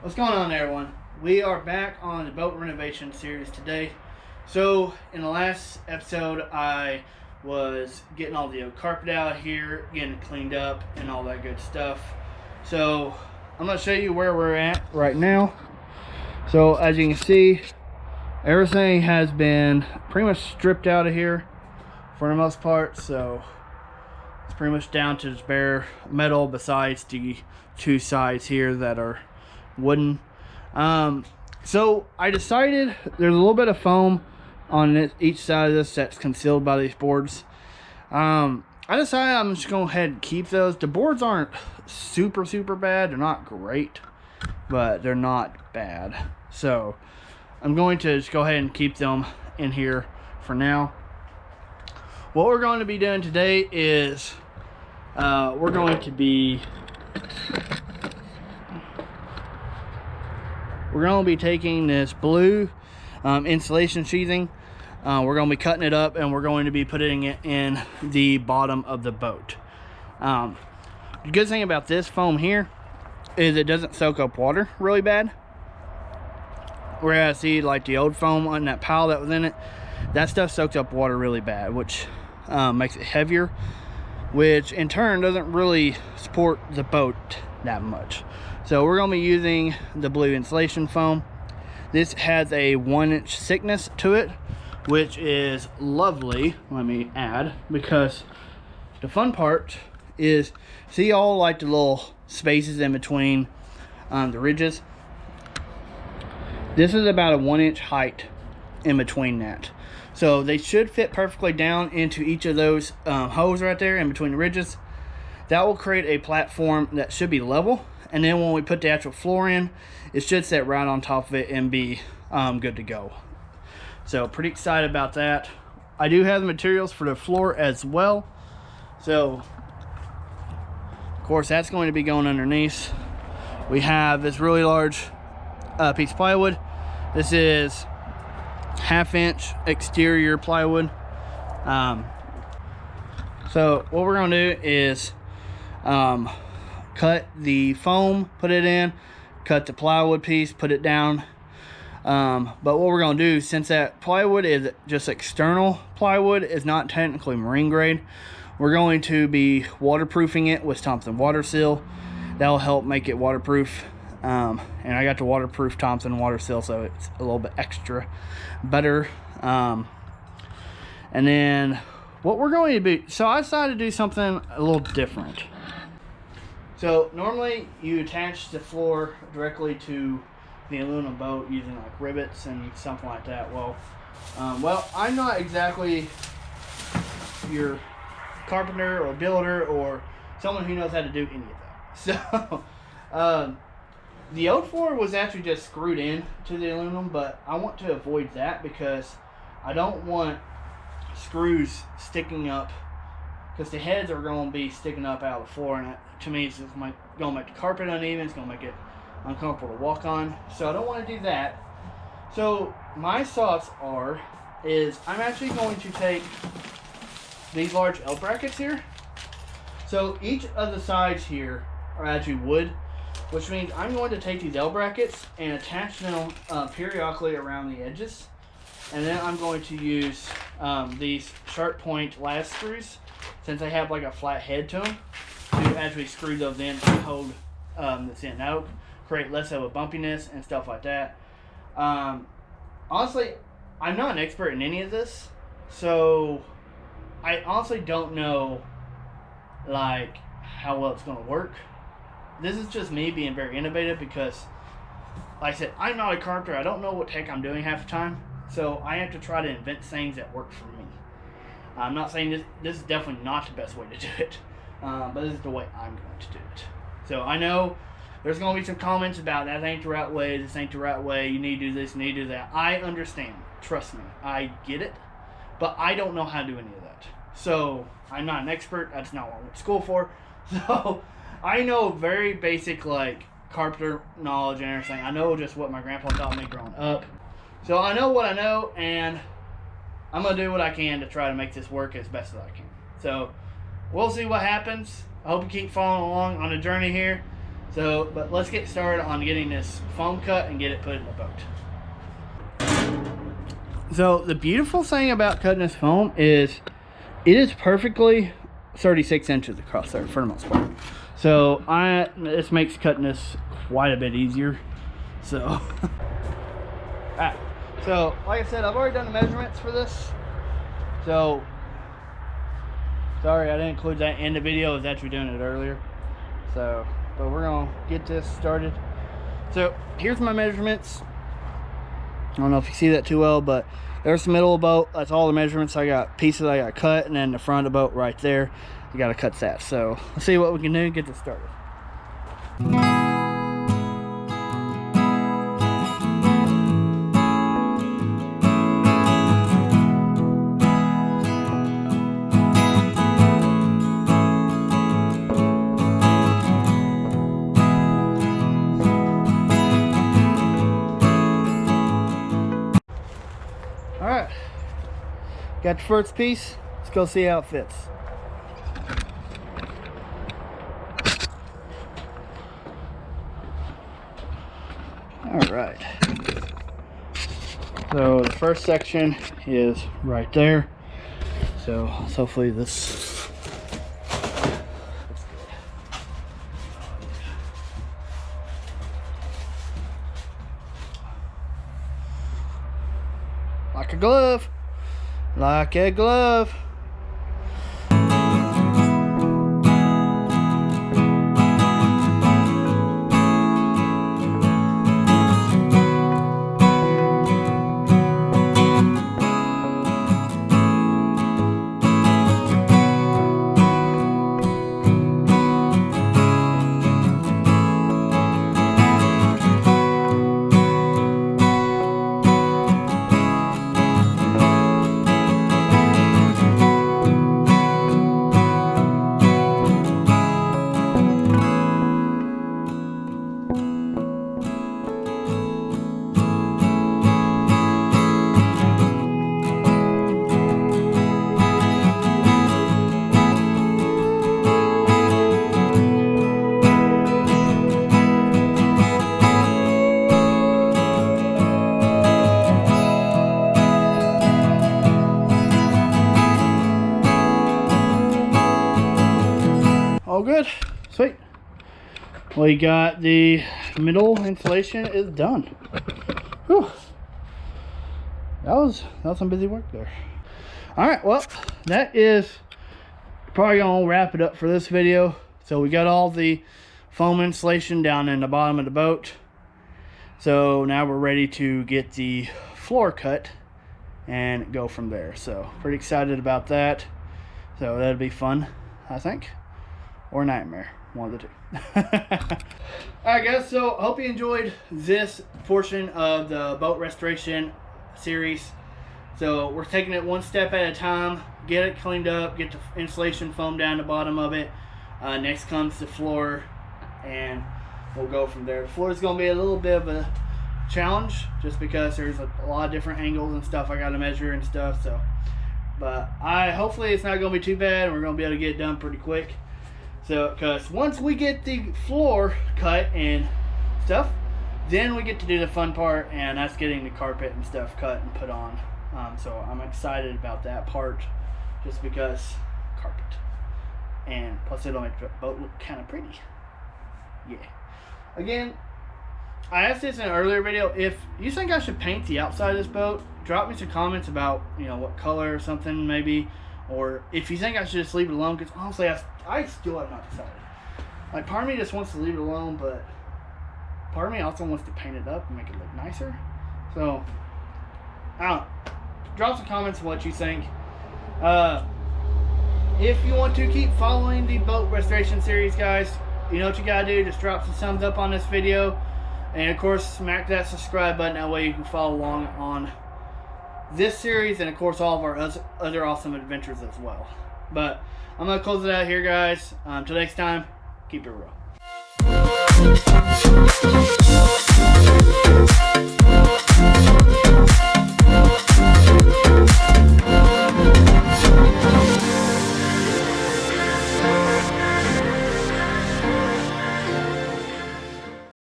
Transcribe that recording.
What's going on, everyone? We are back on the Boat Renovation Series today. So in the last episode I was getting all the carpet out here, getting it cleaned up and all that good stuff. So I'm going to show you where we're at right now. So as you can see, everything has been pretty much stripped out of here for the most part. So it's pretty much down to just bare metal besides the two sides here that are wooden. So I decided there's a little bit of foam on each side of this that's concealed by these boards. I decided I'm just going to go ahead and keep those. The boards aren't super bad. They're not great, but they're not bad. So I'm going to just go ahead and keep them in here for now. What we're going to be doing today is we're going to be taking this blue insulation sheathing. We're going to be cutting it up and we're going to be putting it in the bottom of the boat. The good thing about this foam here is it doesn't soak up water really bad. Whereas see, like the old foam on that pile that was in it, that stuff soaks up water really bad, which makes it heavier, which in turn doesn't really support the boat that much. So we're going to be using the blue insulation foam. This has a 1-inch thickness to it, which is lovely, let me add, because the fun part is, see all like the little spaces in between the ridges? This is about a 1-inch height in between that. So they should fit perfectly down into each of those holes right there in between the ridges. That will create a platform that should be level. And then when we put the actual floor in, it should sit right on top of it and be good to go. So pretty excited about that. I do have the materials for the floor as well. So of course that's going to be going underneath. We have this really large piece of plywood. This is 1/2-inch exterior plywood. So what we're going to do is cut the foam, put it in, cut the plywood piece, put it down. But what we're going to do, since that plywood is just external plywood, is not technically marine grade, we're going to be waterproofing it with Thompson water seal. That'll help make it waterproof. And I got the waterproof Thompson water seal, so it's a little bit extra better. And then what we're going to be, so I decided to do something a little different. So normally you attach the floor directly to the aluminum boat using like rivets and something like that. Well, I'm not exactly your carpenter or builder or someone who knows how to do any of that. So the old floor was actually just screwed in to the aluminum, but I want to avoid that because I don't want screws sticking up, because the heads are going to be sticking up out of the floor, and that, to me, it's just going to make the carpet uneven. It's going to make it uncomfortable to walk on. So I don't want to do that. So my thoughts is I'm actually going to take these large L brackets here. So each of the sides here are actually wood, which means I'm going to take these L brackets and attach them periodically around the edges. And then I'm going to use these sharp point latch screws, since they have like a flat head to them, to actually screw those in and hold this in. That'll create less of a bumpiness and stuff like that. Honestly, I'm not an expert in any of this, so I honestly don't know like how well it's going to work. This is just me being very innovative because, like I said, I'm not a carpenter. I don't know what the heck I'm doing half the time, so I have to try to invent things that work for me. I'm not saying this is definitely not the best way to do it, but this is the way I'm going to do it. So I know there's going to be some comments about that ain't the right way, this ain't the right way, you need to do this, you need to do that. I understand. Trust me. I get it. But I don't know how to do any of that. So I'm not an expert. That's not what I went to school for. So I know very basic like carpenter knowledge and everything. I know just what my grandpa taught me growing up. So I know what I know, and I'm going to do what I can to try to make this work as best as I can. So we'll see what happens. I hope you keep following along on the journey here. So, but let's get started on getting this foam cut and get it put in the boat. So the beautiful thing about cutting this foam is it is perfectly 36 inches across there for the most part. So this makes cutting this quite a bit easier. So, alright. So like I said, I've already done the measurements for this. So, sorry I didn't include that in the video. I was actually doing it earlier. So, but we're gonna get this started. So here's my measurements. I don't know if you see that too well, but there's the middle of the boat. That's all the measurements. I got pieces I got cut, and then the front of the boat right there, I got to cut that. So let's see what we can do and get this started. Alright, got the first piece. Let's go see how it fits. Alright, so the first section is right there. So hopefully this like a glove, like a glove. All good, sweet. We got the middle insulation is done. Whew. That was some busy work there. All right, well, that is probably gonna wrap it up for this video. So we got all the foam insulation down in the bottom of the boat. So now we're ready to get the floor cut and go from there. So pretty excited about that. So that'll be fun, I think. Or nightmare, one of the two. Alright guys, so hope you enjoyed this portion of the boat restoration series. So we're taking it one step at a time, get it cleaned up, get the insulation foam down the bottom of it. Next comes the floor, and we'll go from there. The floor is going to be a little bit of a challenge just because there's a lot of different angles and stuff I got to measure and stuff. So, but hopefully it's not going to be too bad, and we're going to be able to get it done pretty quick. So, because once we get the floor cut and stuff, then we get to do the fun part, and that's getting the carpet and stuff cut and put on. So I'm excited about that part, just because carpet, and plus it'll make the boat look kind of pretty. Yeah. Again, I asked this in an earlier video. If you think I should paint the outside of this boat, drop me some comments about, you know, what color or something maybe. Or if you think I should just leave it alone, because honestly, I still have not decided. Like, part of me just wants to leave it alone, but part of me also wants to paint it up and make it look nicer. So, I don't know. Drop some comments on what you think. If you want to keep following the boat restoration series, guys, you know what you gotta do. Just drop some thumbs up on this video. And, of course, smack that subscribe button. That way you can follow along on this series, and of course all of our other awesome adventures as well. But I'm gonna close it out here, guys. Till next time, keep it real.